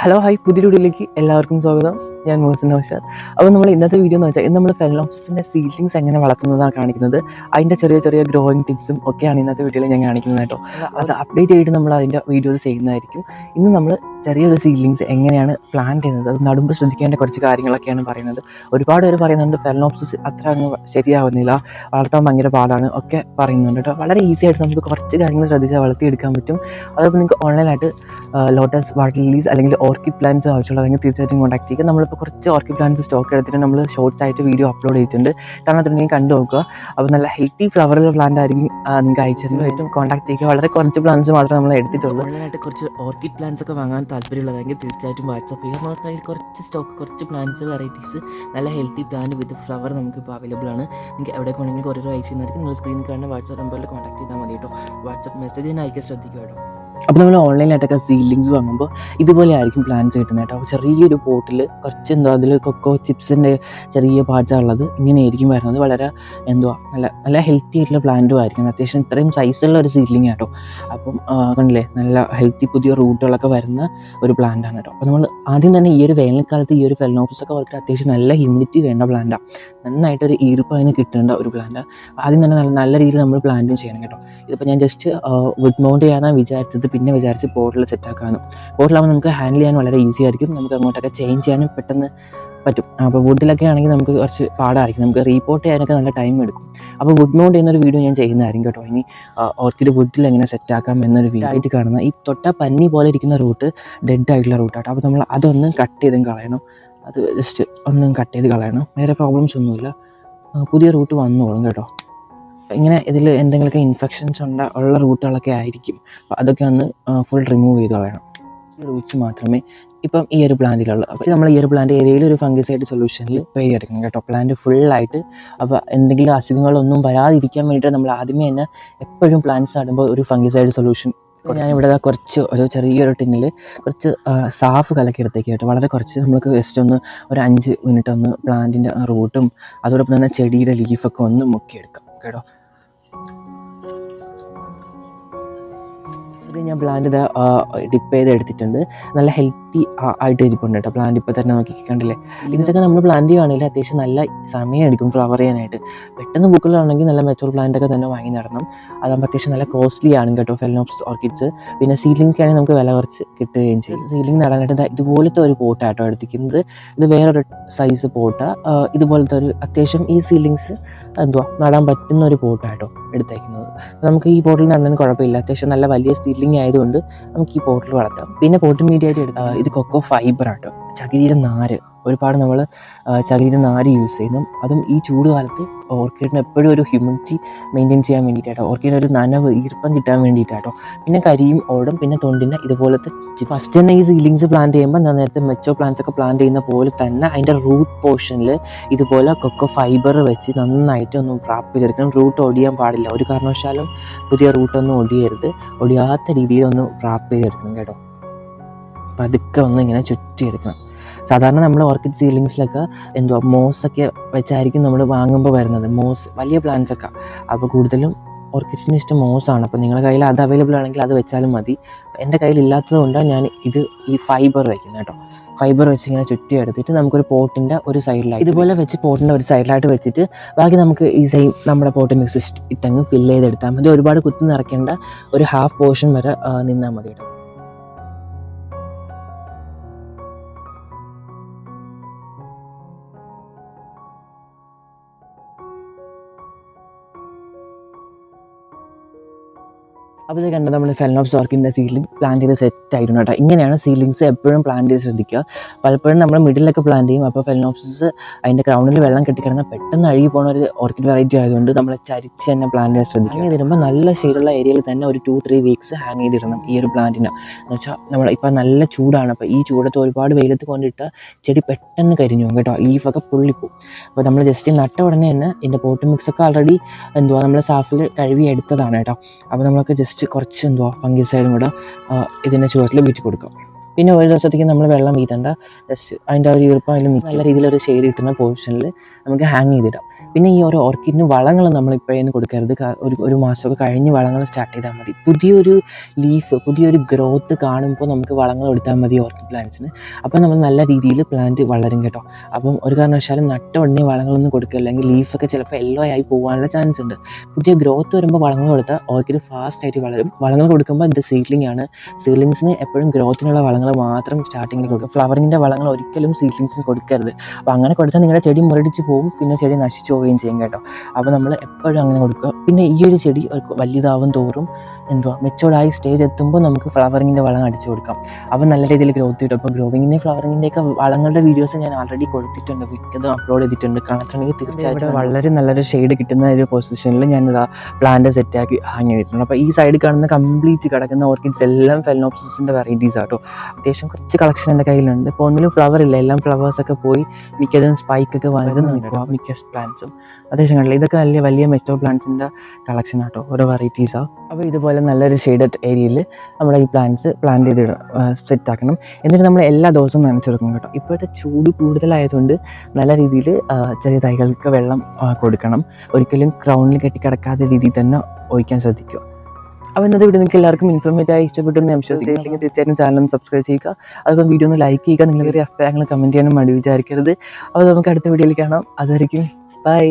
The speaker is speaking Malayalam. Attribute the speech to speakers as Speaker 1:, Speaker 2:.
Speaker 1: ഹലോ ഹായ്, പുതിയ വീഡിയോയിലേക്ക് എല്ലാവർക്കും സ്വാഗതം. ഞാൻ മോഹസിൻ നൗഷാദ്. അപ്പോൾ നമ്മൾ ഇന്നത്തെ വീഡിയോ എന്ന് വെച്ചാൽ ഇന്ന് നമ്മൾ ഫെലനോപ്സിസിൻ്റെ സീഡ്ലിങ്സ് എങ്ങനെ വളർത്തുന്നതാണ് കാണിക്കുന്നത്. അതിൻ്റെ ചെറിയ ചെറിയ ഗ്രോയിങ് ടിപ്സും ഒക്കെയാണ് ഇന്നത്തെ വീഡിയോയിൽ ഞാൻ കാണിക്കുന്നത് കേട്ടോ. അത് അപ്ഡേറ്റ് ചെയ്തിട്ട് നമ്മൾ അതിൻ്റെ വീഡിയോസ് ചെയ്യുന്നതായിരിക്കും. ഇന്ന് നമ്മൾ ചെറിയൊരു സീഡ്ലിങ്സ് എങ്ങനെയാണ് പ്ലാൻ ചെയ്യുന്നത്, അത് നടുമ്പോൾ ശ്രദ്ധിക്കേണ്ട കുറച്ച് കാര്യങ്ങളൊക്കെയാണ് പറയുന്നത്. ഒരുപാട് പേര് പറയുന്നുണ്ട് ഫെലനോപ്സിസ് അത്ര അങ്ങ് ശരിയാവുന്നില്ല, വളർത്താൻ ഭയങ്കര പാടാണ് ഒക്കെ പറയുന്നുണ്ട് കേട്ടോ. വളരെ ഈസി ആയിട്ട് നമുക്ക് കുറച്ച് കാര്യങ്ങൾ ശ്രദ്ധിച്ചാൽ വളർത്തിയെടുക്കാൻ പറ്റും. അതപ്പോൾ നിങ്ങൾക്ക് ഓൺലൈനായിട്ട് ലോട്ടസ്, വാട്ടർ ലില്ലീസ് അല്ലെങ്കിൽ ഓർക്കിഡ് പ്ലാന്റ്സ് ആവശ്യമുള്ളതെങ്കിൽ തീർച്ചയായിട്ടും കോൺടാക്ട് ചെയ്യുക. നമ്മളിപ്പോൾ കുറച്ച് ഓർക്കിഡ് പ്ലാന്റ്സ് സ്റ്റോക്ക് എടുത്തിട്ട് നമ്മൾ ഷോർട്സ് ആയിട്ട് വീഡിയോ അപ്ലോഡ് ചെയ്തിട്ടുണ്ട്. കാണാത്തുണ്ടെങ്കിൽ കണ്ടു നോക്കുക. അപ്പോൾ നല്ല ഹെൽത്തി ഫ്ലവറുള്ള പ്ലാന്റ് ആയിരിക്കും നിങ്ങൾക്ക് അയച്ചിരുന്നതായിട്ടും കോൺടാക്ട് ചെയ്യുക. വളരെ കുറച്ച് പ്ലാന്റ്സ് മാത്രമേ നമ്മൾ എടുത്തിട്ടുള്ളൂ. ഓൺലൈനായിട്ട് കുറച്ച് ഓർക്കിഡ് പ്ലാന്റ്സ് ഒക്കെ വാങ്ങാൻ താല്പര്യമുള്ളതെങ്കിൽ തീർച്ചയായിട്ടും വാട്സപ്പ് ചെയ്യുക. നമ്മുടെ കയ്യിൽ കുറച്ച് സ്റ്റോക്ക്, കുറച്ച് പ്ലാന്റ്സ് വെറൈറ്റീസ്, നല്ല ഹെൽത്തി പ്ലാന്റ് വിത്ത് ഫ്ലവർ നമുക്കിപ്പോൾ അവൈലബിൾ ആണ്. നിങ്ങൾക്ക് എവിടെ വേണമെങ്കിൽ കൊറിയർ അയച്ചു തന്നായിരിക്കും. നിങ്ങൾ സ്ക്രീനിൽ കാണുന്ന വാട്സപ്പ് നമ്പറിൽ കോൺടാക്ട് ചെയ്താൽ മതി കേട്ടോ. വാട്സപ്പ് മെസ്സേജ് അയക്കാൻ ശ്രദ്ധിക്കുക കേട്ടോ. അപ്പോൾ നമ്മൾ ഓൺലൈനായിട്ടൊക്കെ സീഡ്ലിങ്സ് വാങ്ങുമ്പോൾ ഇതുപോലെ ആയിരിക്കും പ്ലാന്റ്സ് കിട്ടുന്നത് കേട്ടോ. ചെറിയൊരു പോട്ടിൽ കുറച്ച് അതിൽ കൊക്കോ ചിപ്സിൻ്റെ ചെറിയ പാർട്സാണ് ഉള്ളത്. ഇങ്ങനെയായിരിക്കും വരുന്നത്. വളരെ നല്ല ഹെൽത്തി ആയിട്ടുള്ള പ്ലാന്റും ആയിരിക്കും. അത്യാവശ്യം ഇത്രയും സൈസുള്ള ഒരു സീഡ്ലിംഗ് കേട്ടോ. അപ്പം കണ്ടില്ലേ, നല്ല ഹെൽത്തി പുതിയ റൂട്ടുകളൊക്കെ വരുന്ന ഒരു പ്ലാന്റാണ് കേട്ടോ. അപ്പോൾ നമ്മൾ ആദ്യം തന്നെ ഈ ഒരു വേനൽക്കാലത്ത് ഈ ഒരു ഫെലനോപ്സിസ് ഒക്കെ വളർത്തി അത്യാവശ്യം നല്ല ഹ്യൂമിഡിറ്റി വേണ്ട പ്ലാന്റാണ്. നന്നായിട്ടൊരു ഈർപ്പം അതിന് കിട്ടേണ്ട ഒരു പ്ലാന്റ്. ആദ്യം തന്നെ നല്ല രീതിയിൽ നമ്മൾ പ്ലാന്റും ചെയ്യണം കേട്ടോ. ഇതിപ്പോൾ ഞാൻ ജസ്റ്റ് വുഡ് മൗണ്ട് ചെയ്യാനാണ് വിചാരിച്ചത്. പിന്നെ വിചാരിച്ച് പോട്ടിൽ സെറ്റാക്കാനും. പോട്ടിലാകുമ്പോൾ നമുക്ക് ഹാൻഡിൽ ചെയ്യാൻ വളരെ ഈസി ആയിരിക്കും. നമുക്ക് അങ്ങോട്ടൊക്കെ ചേഞ്ച് ചെയ്യാനും പെട്ടെന്ന് പറ്റും. അപ്പോൾ വുഡിലൊക്കെ ആണെങ്കിൽ നമുക്ക് കുറച്ച് പാടായിരിക്കും. നമുക്ക് റീപോർട്ട് ചെയ്യാനൊക്കെ നല്ല ടൈം എടുക്കും. അപ്പോൾ വുഡ് മൗണ്ട് ചെയ്യുന്നൊരു വീഡിയോ ഞാൻ ചെയ്യുന്നതായിരിക്കും കേട്ടോ. ഇനി ഓർക്കിഡ് വുഡിൽ എങ്ങനെ സെറ്റാക്കാം എന്നൊരു വീഡിയോ ആയിട്ട് കാണുന്ന ഈ തൊട്ട പന്നി പോലെ ഇരിക്കുന്ന റൂട്ട് ഡെഡ് ആയിട്ടുള്ള റൂട്ടാട്ടോ. അപ്പോൾ നമ്മൾ അതൊന്നും കട്ട് ചെയ്തും കളയണം. അത് ജസ്റ്റ് ഒന്നും കട്ട് ചെയ്ത് കളയണം. വേറെ പ്രോബ്ലംസ് ഒന്നുമില്ല. പുതിയ റൂട്ട് വന്നോളും കേട്ടോ. ഇങ്ങനെ ഇതിൽ എന്തെങ്കിലുമൊക്കെ ഇൻഫെക്ഷൻസ് ഉള്ള റൂട്ടുകളൊക്കെ ആയിരിക്കും. അപ്പോൾ അതൊക്കെ ഒന്ന് ഫുൾ റിമൂവ് ചെയ്ത് കളയണം. ഈ റൂട്ട്സ് മാത്രമേ ഇപ്പം ഈ ഒരു പ്ലാന്റിലുള്ളൂ. അപ്പോൾ നമ്മൾ ഈ ഒരു പ്ലാന്റ് ഏതെങ്കിലും ഒരു ഫംഗിസൈഡ് സൊല്യൂഷനിൽ സ്പ്രേ ചെയ്തെടുക്കണം കേട്ടോ, പ്ലാന്റ് ഫുള്ളായിട്ട്. അപ്പോൾ എന്തെങ്കിലും അസുഖങ്ങളൊന്നും വരാതിരിക്കാൻ വേണ്ടിയിട്ട് നമ്മൾ ആദ്യമേ തന്നെ എപ്പോഴും പ്ലാന്റ്സ് നടുമ്പോൾ ഒരു ഫംഗിസൈഡ് സൊല്യൂഷൻ. ഞാനിവിടെ കുറച്ച് ഒരു ചെറിയൊരു ടിന്നിൽ കുറച്ച് സാഫ് കലക്കിയെടുത്തേക്ക് കേട്ടോ. വളരെ കുറച്ച് നമുക്ക് ജസ്റ്റ് ഒരു 5 മിനിറ്റ് ഒന്ന് പ്ലാന്റിൻ്റെ റൂട്ടും അതോടൊപ്പം തന്നെ ചെടിയുടെ ലീഫൊക്കെ ഒന്ന് മുക്കിയെടുക്കാം കേട്ടോ. ഇത് ഞാൻ പ്ലാന്റ് ഡിപ്പ് ചെയ്ത് എടുത്തിട്ടുണ്ട്. നല്ല ഹെൽത്തി ആയിട്ട് ഇരിപ്പുണ്ട് കേട്ടോ പ്ലാന്റ്. ഇപ്പോൾ തന്നെ നോക്കി കണ്ടില്ലേ. ഇതൊക്കെ നമ്മൾ പ്ലാന്റ് ചെയ്യുകയാണെങ്കിൽ അത്യാവശ്യം നല്ല സമയം എടുക്കും ഫ്ലവർ ചെയ്യാനായിട്ട്. പെട്ടെന്ന് പൂക്കളാണെങ്കിൽ നല്ല മെച്ചൂർ പ്ലാന്റ് ഒക്കെ തന്നെ വാങ്ങി നടണം. അതാകുമ്പോൾ അത്യാവശ്യം നല്ല കോസ്റ്റ്ലി ആണ് കേട്ടോ ഫെലനോപ്സിസ് ഓർക്കിഡ്സ്. പിന്നെ സീഡ്ലിംഗ് ആണെങ്കിൽ നമുക്ക് വില കുറച്ച് കിട്ടുകയും ചെയ്യും. സീഡ്ലിംഗ് നടാനായിട്ട് ഇതുപോലത്തെ ഒരു പോട്ടാട്ടോ എടുത്തിരിക്കുന്നത്. ഇത് വേറൊരു സൈസ് പോട്ടാണ്. ഇതുപോലത്തെ ഒരു അത്യാവശ്യം ഈ സീഡ്ലിങ്സ് നടാൻ പറ്റുന്ന ഒരു പോട്ടാട്ടോ എടുത്തേക്കുന്നത്. നമുക്ക് ഈ പോട്ടിൽ നടന്നതിന് കുഴപ്പമില്ല. അത്യാവശ്യം നല്ല വലിയ സീഡ്ലിംഗ് ആയതുകൊണ്ട് നമുക്ക് ഈ പോട്ടിൽ വളർത്താം. പിന്നെ പോട്ട് മീഡിയ ആയിട്ട് എടുക്കാം. ഇത് കൊക്കോ ഫൈബർ ആട്ടോ, ചകിരിയുടെ നാര്. ഒരുപാട് നമ്മൾ ചകിരിയുടെ നാര് യൂസ് ചെയ്യുന്നു. അതും ഈ ചൂട് കാലത്ത് ഓർക്കിഡിന് എപ്പോഴും ഒരു ഹ്യൂമിഡിറ്റി മെയിൻറ്റെയിൻ ചെയ്യാൻ വേണ്ടിയിട്ടാട്ടോ. ഓർക്കിഡിന് ഒരു നനവ് ഈർപ്പം കിട്ടാൻ വേണ്ടിയിട്ടാട്ടോ. പിന്നെ കരിയും ഓടും, പിന്നെ തൊണ്ടിൻ്റെ ഇതുപോലത്തെ. ഫസ്റ്റ് തന്നെ ഈ സീഡ്ലിങ്സ് പ്ലാന്റ് ചെയ്യുമ്പോൾ ഞാൻ നേരത്തെ മെച്ചോ പ്ലാന്റ്സ് ഒക്കെ പ്ലാന്റ് ചെയ്യുന്ന പോലെ തന്നെ അതിൻ്റെ റൂട്ട് പോർഷനിൽ ഇതുപോലെ കൊക്കോ ഫൈബർ വെച്ച് നന്നായിട്ട് ഒന്ന് റാപ്പ് ചെയ്തെടുക്കണം. റൂട്ട് ഒടിയാൻ പാടില്ല. ഒരു കാരണവശാലും പുതിയ റൂട്ടൊന്നും ഒടിയരുത്. ഒടിയാത്ത രീതിയിൽ ഒന്ന് റാപ്പ് ചെയ്തെടുക്കണം കേട്ടോ. പതുക്കെ ഒന്ന് ഇങ്ങനെ ചുറ്റിയെടുക്കണം. സാധാരണ നമ്മൾ ഓർക്കിഡ് സീഡ്ലിങ്സിലൊക്കെ മോസൊക്കെ വെച്ചായിരിക്കും നമ്മൾ വാങ്ങുമ്പോൾ വരുന്നത്. മോസ് വലിയ പ്ലാന്റ്സ് ഒക്കെ. അപ്പോൾ കൂടുതലും ഓർക്കിഡ്സിന് ഇഷ്ടം മോസാണ്. അപ്പോൾ നിങ്ങളുടെ കയ്യിൽ അത് അവൈലബിൾ ആണെങ്കിൽ അത് വെച്ചാലും മതി. എൻ്റെ കയ്യിൽ ഇല്ലാത്തത് കൊണ്ടാണ് ഞാൻ ഈ ഫൈബർ വയ്ക്കുന്നത് കേട്ടോ. ഫൈബർ വെച്ച് ഇങ്ങനെ ചുറ്റി എടുത്തിട്ട് നമുക്കൊരു പോട്ടിൻ്റെ ഒരു സൈഡിലായിട്ട് ഇതുപോലെ വെച്ച് പോട്ടിൻ്റെ ഒരു സൈഡിലായിട്ട് വെച്ചിട്ട് ബാക്കി നമുക്ക് ഈ സെയിം നമ്മുടെ പോട്ട് മിക്സ് ഇട്ടങ്ങ് ഫില്ല് ചെയ്തെടുത്താൽ മതി. ഒരുപാട് കുത്തി നിറയ്ക്കേണ്ട, ഒരു ഹാഫ് പോർഷൻ വരെ നിന്നാൽ മതി കേട്ടോ. അപ്പോൾ ഇത് കണ്ടത് നമ്മൾ ഫെലനോപ്സിസ് ഓർക്കിഡിൻ്റെ സീഡ്ലിംഗ് പ്ലാന്റ് ചെയ്ത് സെറ്റ് ആയിട്ടുണ്ട് കേട്ടോ. ഇങ്ങനെയാണ് സീഡ്ലിങ്സ് എപ്പോഴും പ്ലാന്റ് ചെയ്ത് ശ്രദ്ധിക്കുക. പലപ്പോഴും നമ്മൾ മിഡിലൊക്കെ പ്ലാന്റ് ചെയ്യും. അപ്പോൾ ഫെലനോപ്സിസ് അതിൻ്റെ ഗ്രൗണ്ടിൽ വെള്ളം കെട്ടിക്കിടന്ന് പെട്ടെന്ന് അഴുകി പോകുന്ന ഒരു ഓർക്കിഡ് വെറൈറ്റി ആയതുകൊണ്ട് നമ്മൾ ചരിച്ച് തന്നെ പ്ലാന്റ് ചെയ്യാൻ ശ്രദ്ധിക്കുക. ഹാങ് ചെയ്തിടുമ്പോൾ നല്ല ഷെയ്ഡുള്ള ഏരിയയിൽ തന്നെ ഒരു 2-3 വീക്സ് ഹാങ് ചെയ്തിടണം ഈ ഒരു പ്ലാന്റിന്. എന്ന് വെച്ചാൽ നമ്മൾ ഇപ്പോൾ നല്ല ചൂടാണ്. അപ്പോൾ ഈ ചൂടത്ത് ഒരുപാട് വെയിലത്ത് കൊണ്ടിട്ട് ചെടി പെട്ടെന്ന് കരിഞ്ഞു പോകും കേട്ടോ. ലീഫൊക്കെ പൊള്ളിപ്പോവും. അപ്പോൾ നമ്മൾ ജസ്റ്റ് നട്ട ഉടനെ തന്നെ ഇതിൻ്റെ പോട്ട് മിക്സൊക്കെ ഓൾറെഡി നമ്മൾ സാഫിൽ കഴുകി എടുത്തതാണ് കേട്ടോ. അപ്പോൾ നമ്മളൊക്കെ ജസ്റ്റ് കുറച്ച് ഫംഗിസൈഡും കൂടെ ഇതിൻ്റെ ചുവട്ടിൽ വീട്ടി കൊടുക്കാം. പിന്നെ ഒരു ദിവസത്തേക്ക് നമ്മൾ വെള്ളം വീതണ്ട, ജസ്റ്റ് അതിൻ്റെ ഒരു ഈർപ്പം അതിൽ നല്ല രീതിയിൽ ഒരു ഷെയ്ഡ് കിട്ടുന്ന പൊസിഷനിൽ നമുക്ക് ഹാങ് ചെയ്തിടാം. പിന്നെ ഈ ഒരു ഓർക്കിഡിന് വളങ്ങൾ നമ്മൾ ഇപ്പോഴേന്ന് കൊടുക്കരുത്. ഒരു മാസമൊക്കെ കഴിഞ്ഞ് വളങ്ങൾ സ്റ്റാർട്ട് ചെയ്താൽ മതി. പുതിയൊരു ലീഫ്, പുതിയൊരു ഗ്രോത്ത് കാണുമ്പോൾ നമുക്ക് വളങ്ങൾ കൊടുത്താൽ മതി ഓർക്കിഡ് പ്ലാന്റ്സിന്. അപ്പോൾ നമ്മൾ നല്ല രീതിയിൽ പ്ലാന്റ് വളരും കേട്ടോ. അപ്പം ഒരു കാരണവശാലും നട്ട ഉടനെ വളങ്ങളൊന്നും കൊടുക്കുക, അല്ലെങ്കിൽ ലീഫൊക്കെ ചിലപ്പോൾ യെല്ലോ ആയി പോകാനുള്ള ചാൻസ് ഉണ്ട്. പുതിയ ഗ്രോത്ത് വരുമ്പോൾ വളങ്ങൾ കൊടുത്താൽ ഓർക്കിഡ് ഫാസ്റ്റായിട്ട് വളരും. വളങ്ങൾ കൊടുക്കുമ്പോൾ ഇത് സീഡ്ലിംഗ് ആണ്. സീഡ്ലിങ്സിന് എപ്പോഴും ഗ്രോത്തിനുള്ള വളങ്ങൾ മാത്രം സ്റ്റാർട്ടിങ്ങിൽ കൊടുക്കുക. ഫ്ലവറിങ്ങിൻ്റെ വളങ്ങൾ ഒരിക്കലും സീഡ്ലിങ്സിന് കൊടുക്കരുത്. അപ്പോൾ അങ്ങനെ കൊടുത്താൽ നിങ്ങളുടെ ചെടി മുരടിച്ച് പോകും, പിന്നെ ചെടി നശിച്ചു പോവുകയും ചെയ്യും കേട്ടോ. അപ്പോൾ നമ്മൾ എപ്പോഴും അങ്ങനെ കൊടുക്കുക. പിന്നെ ഈ ഒരു ചെടി വലുതാവും തോറും മെച്ചോർഡായി സ്റ്റേജ് എത്തുമ്പോൾ നമുക്ക് ഫ്ലവറിങ്ങിൻ്റെ വളം അടിച്ചു കൊടുക്കാം. അപ്പോൾ നല്ല രീതിയിൽ ഗ്രോത്ത് കിട്ടും. അപ്പോൾ ഗ്രോവിങ്ങിൻ്റെ ഫ്ലവറിങ്ങിൻ്റെയൊക്കെ വളങ്ങളുടെ വീഡിയോസ് ഞാൻ ആൾറെഡി കൊടുത്തിട്ടുണ്ട്, മിക്കതും അപ്ലോഡ് ചെയ്തിട്ടുണ്ട്. കാണത്തുണ്ടെങ്കിൽ തീർച്ചയായിട്ടും വളരെ നല്ലൊരു ഷെയ്ഡ് കിട്ടുന്ന ഒരു പൊസിഷനിൽ ഞാനിതാ പ്ലാന്റ് സെറ്റാക്കി ഹാങ് ചെയ്തിട്ടുണ്ട്. അപ്പോൾ ഈ സൈഡിൽ കാണുന്ന കംപ്ലീറ്റ് കിടക്കുന്ന ഓർക്കിഡ്സ് എല്ലാം ഫെലനോപ്സിസിൻ്റെ വെറൈറ്റീസ് ആട്ടോ. അത്യാവശ്യം കുറച്ച് കളക്ഷൻ എൻ്റെ കയ്യിലുണ്ട്. ഇപ്പോൾ ഒന്നിലും ഫ്ലവർ ഇല്ല, എല്ലാം ഫ്ലവേഴ്സൊക്കെ പോയി മിക്കതും സ്പൈക്കൊക്കെ വന്നത് നിൽക്കുക മിക്ക പ്ലാന്റ്സും. അത്യാവശ്യം കണ്ടില്ല, ഇതൊക്കെ വലിയ മെസ്റ്റോർ പ്ലാന്റ്സിൻ്റെ കളക്ഷൻ ആട്ടോ, ഓരോ വെറൈറ്റീസാണ്. അപ്പോൾ ഇതുപോലെ നല്ലൊരു ഷെയ്ഡഡ് ഏരിയയിൽ നമ്മുടെ ഈ പ്ലാന്റ്സ് പ്ലാന്റ് ചെയ്ത് സെറ്റാക്കണം. എന്നിട്ട് നമ്മൾ എല്ലാ ദിവസവും നനച്ചെടുക്കണം കേട്ടോ. ഇപ്പോഴത്തെ ചൂട് കൂടുതലായതുകൊണ്ട് നല്ല രീതിയിൽ ചെറിയ തൈകൾക്ക് വെള്ളം കൊടുക്കണം. ഒരിക്കലും ക്രൗണിൽ കെട്ടിക്കിടക്കാത്ത രീതിയിൽ തന്നെ ഒഴിക്കാൻ ശ്രദ്ധിക്കുക. അപ്പോൾ ഇന്നത്തെ വീഡിയോ നിങ്ങൾക്ക് എല്ലാവർക്കും ഇൻഫോർമേറ്റീവായി ഇഷ്ടപ്പെട്ടെന്ന് ഞാൻ വിശ്വസിച്ചില്ലെങ്കിൽ തീർച്ചയായിട്ടും ചാനൽ സബ്സ്ക്രൈബ് ചെയ്യുക. അതുപോലെ വീഡിയോ ഒന്ന് ലൈക്ക് ചെയ്യുക. നിങ്ങളുടെ അഭിപ്രായങ്ങൾ കമൻറ്റ് ചെയ്യാനും മടി വിചാരിക്കരുത്. അപ്പോൾ നമുക്ക് അടുത്ത വീഡിയോയിൽ കാണാം. അതുവരെയ്ക്കും ബൈ.